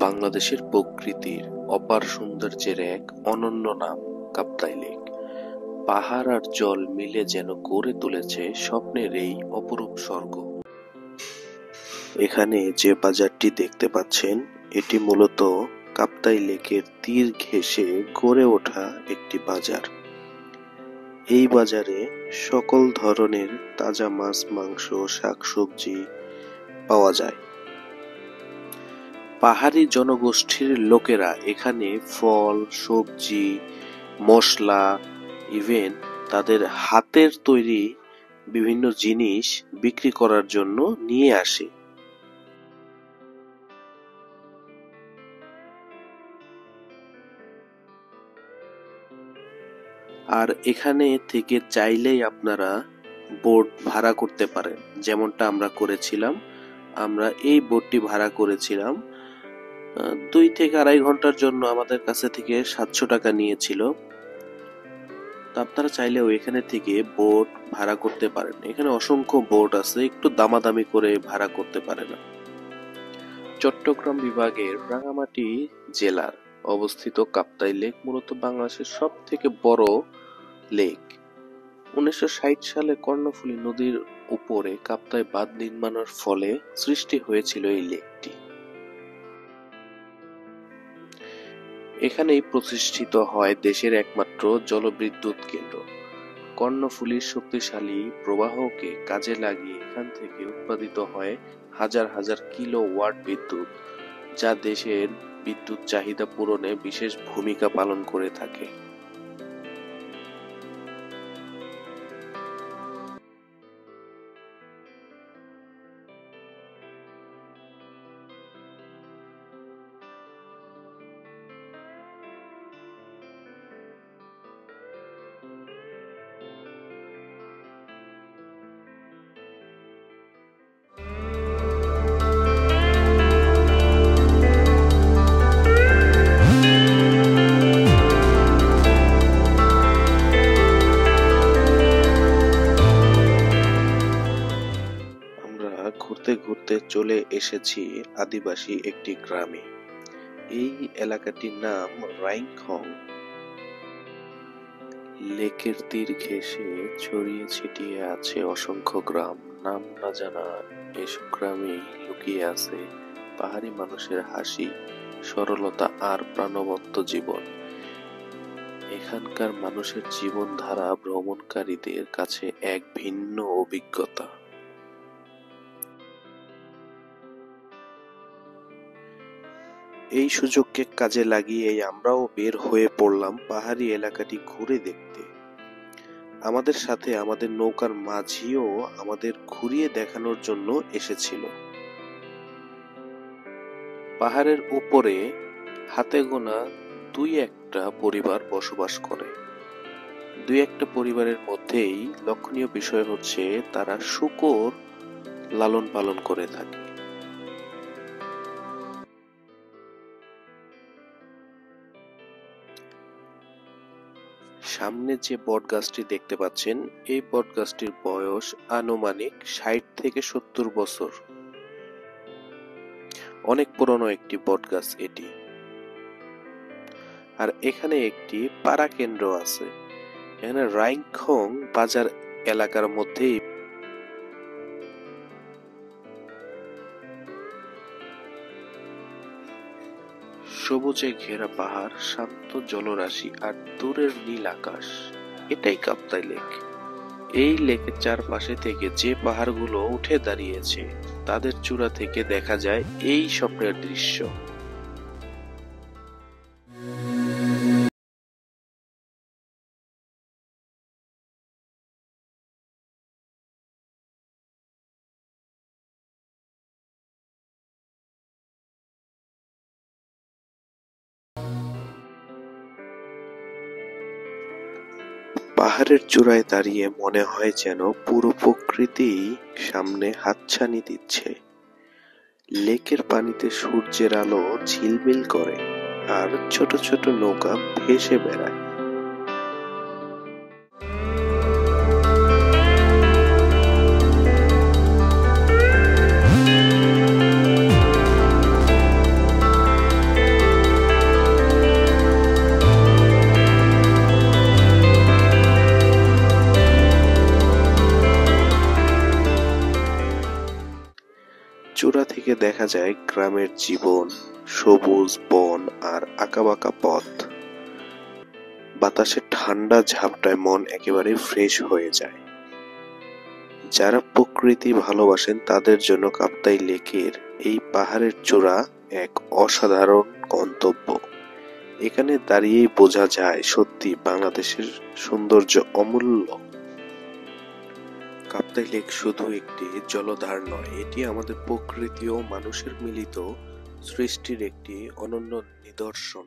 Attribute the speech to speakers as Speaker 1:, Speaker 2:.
Speaker 1: বাংলাদেশের প্রকৃতির অপার সৌন্দর্যের এক অনন্য নাম কাপ্তাই লেক। পাহাড় আর জল মিলে যেন গড়ে তুলেছে স্বপ্নের এই অপরূপ স্বর্গ। এখানে যে বাজারটি দেখতে পাচ্ছেন, এটি মূলত কাপ্তাই লেকের তীর ঘেঁষে গড়ে ওঠা একটি বাজার। এই বাজারে সকল ধরনের তাজা মাছ, মাংস, শাকসবজি পাওয়া যায়। পাহাড়ি জনগোষ্ঠীর লোকেরা এখানে ফল, সবজি, মশলা, ইভেন তাদের হাতের তৈরি বিভিন্ন জিনিস বিক্রি করার জন্য নিয়ে আসে। আর এখানে থেকে চাইলেই আপনারা বোট ভাড়া করতে পারেন, যেমনটা আমরা করেছিলাম। আমরা এই বোটটি ভাড়া করেছিলাম 2 থেকে 2.5 ঘন্টার জন্য। আমাদের কাছে থেকে 700 টাকা নিয়েছিল। আপনারা চাইলেও এখানে থেকে বোট ভাড়া করতে পারেন। এখানে অসংখ্য বোট আছে, একটু দামাদামি করে ভাড়া করতে পারেন। চট্টগ্রাম বিভাগের রাঙামাটি জেলার অবস্থিত কাপ্তাই লেক মূলত বাংলাদেশের সব থেকে বড় লেক। 1960 সালে কর্ণফুলী নদীর উপরে কাপ্তাই বাঁধ নির্মাণের ফলে সৃষ্টি হয়েছিল এই লেকটি। এখানেই প্রতিষ্ঠিত হয় দেশের একমাত্র জলবিদ্যুৎ কেন্দ্র। কর্ণফুলীর শক্তিশালী প্রবাহকে কাজে লাগিয়ে এখান থেকে উৎপাদিত হয় হাজার হাজার কিলোওয়াট বিদ্যুৎ, যা দেশের বিদ্যুৎ চাহিদা পূরণে বিশেষ ভূমিকা পালন করে থাকে। ঘুরতে ঘুরতে চলে এসেছি আদিবাসী একটি গ্রামে। এই এলাকাটির নাম রাইংখং। লেকের তীর ঘেঁষে ছড়িয়ে ছিটিয়ে আছে অসংখ্য গ্রাম। নাম না জানা এসব গ্রামেই লুকিয়ে আছে পাহাড়ি মানুষের হাসি, সরলতা আর প্রাণবন্ত জীবন। এখানকার মানুষের জীবনধারা ভ্রমণকারীদের কাছে এক ভিন্ন অভিজ্ঞতা। এই সুযোগকে কাজে লাগিয়ে আমরাও বের হয়ে পড়লাম পাহাড়ি এলাকাটি ঘুরে দেখতে। আমাদের সাথে আমাদের নৌকার মাঝিও আমাদের ঘুরিয়ে দেখানোর জন্য এসেছিল। পাহাড়ের উপরে হাতে গোনা 2-1টা পরিবার বসবাস করে। 2-1টা পরিবারের মধ্যেই লক্ষণীয় বিষয় হচ্ছে তারা শূকর লালন পালন করে থাকে। সামনে যে বট গাছটি দেখতে পাচ্ছেন, এই বট গাছটির বয়স আনুমানিক 60 থেকে 70 বছর। অনেক পুরনো একটি বট গাছ এটি। আর এখানে একটি পাড়া কেন্দ্র আছে। এখানে রাইংখং বাজার এলাকার মধ্যেই সবুজে ঘেরা পাহাড়, শান্ত জলরাশি আর দূরের নীল আকাশ, এটাই কাপ্তাই লেক। এই লেকের চারপাশে থেকে যে পাহাড়গুলো উঠে দাঁড়িয়েছে, তাদের চূড়া থেকে দেখা যায় এই স্বপ্নের দৃশ্য। পাহাড়ের চূড়ায় দাঁড়িয়ে মনে হয় যেন পুরো প্রকৃতি সামনে হাতছানি দিচ্ছে। লেকের পানিতে সূর্যের আলো ঝিলমিল করে আর ছোট ছোট নৌকা ভেসে বেড়ায়। চূড়া থেকে দেখা যায় গ্রামের জীবন, সবুজ বন আর আঁকাবাঁকা পথ। বাতাসে ঠান্ডা ঝাপটায় মন একেবারে ফ্রেশ হয়ে যায়। যারা প্রকৃতি ভালোবাসেন তাদের জন্য কাপ্তাই লেকের এই পাহাড়ের চূড়া এক অসাধারণ গন্তব্য। এখানে দাঁড়িয়েই বোঝা যায় সত্যি বাংলাদেশের সৌন্দর্য অমূল্য। কাপ্তাই লেক শুধু একটি জলধার নয়, এটি আমাদের প্রকৃতি ও মানুষের মিলিত সৃষ্টির একটি অনন্য নিদর্শন।